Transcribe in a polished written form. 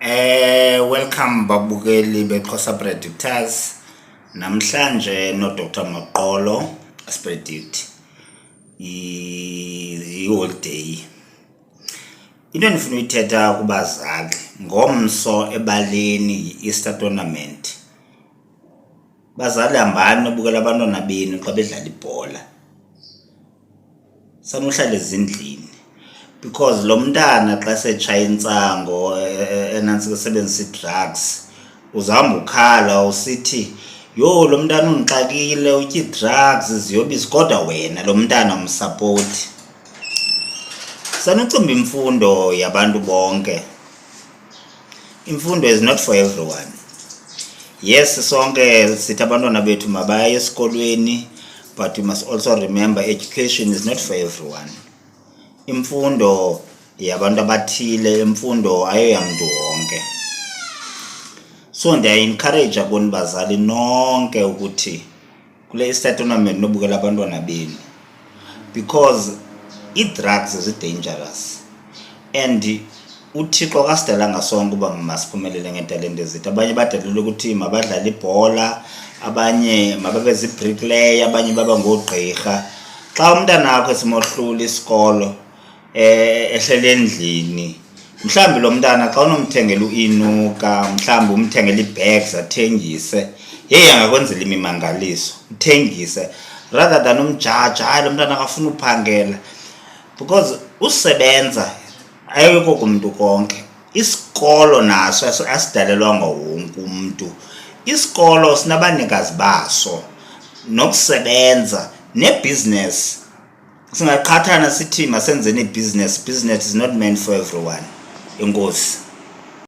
Welcome babukeli xhosa predictors. Namhlanje no Dr. Maqolo aspredict i-holiday. Into endifuna uyithetha kubazali ngomso ebaleni Easter tornament. Bazali hambani nobukela abantwana benu xa bedlala ibhola. Sanuhlala ezindlini. Because lo mntana xa setshaya intsango enantsi kusebenzisa drugs uzahamba ukhala usithi yo lo mntana ungixakile utya drugs iziyobisi kodwa wena lo mntana umsupport. Sanucimba imfundo yabantu bonke. Imfundo is not for everyone. Yes, sonke sithi abantwana bethu mabaye esikolweni, but you must also remember education is not for everyone. Imfundo yabantu abathile, imfundo ayoyamntu wonke. So ndiya-encourage abona bazali nonke ukuthi kule Easter tournament nobukela abantwana benu, because i-drugs zi-dangerous and uThixo kasidalanga sonke uba masiphumelele ngeetalente zethu. Abanye badalelwe ukuthi mabadlale ibhola, abanye mababe zii-bricklayer, abanye baba ngoogqirha. Xa umntana wakho esimohlula isikolo ehlele endlini, mhlawumbi lo mntana xa unomthengela uinuka, mhlawumbi umthengela ii-bags athengise, angakwenzela imimangaliso uthengise, rather than umjaja hayi lo mntana akafuna uphangela. Because usebenza ayikho kumntu konke. Isikolo naso asidalelwanga wonke umntu. Isikolo sinabanikazi baso nokusebenza nebusiness. Singaqhathana sithi masenzeni business is not meant for everyone. Enkosi.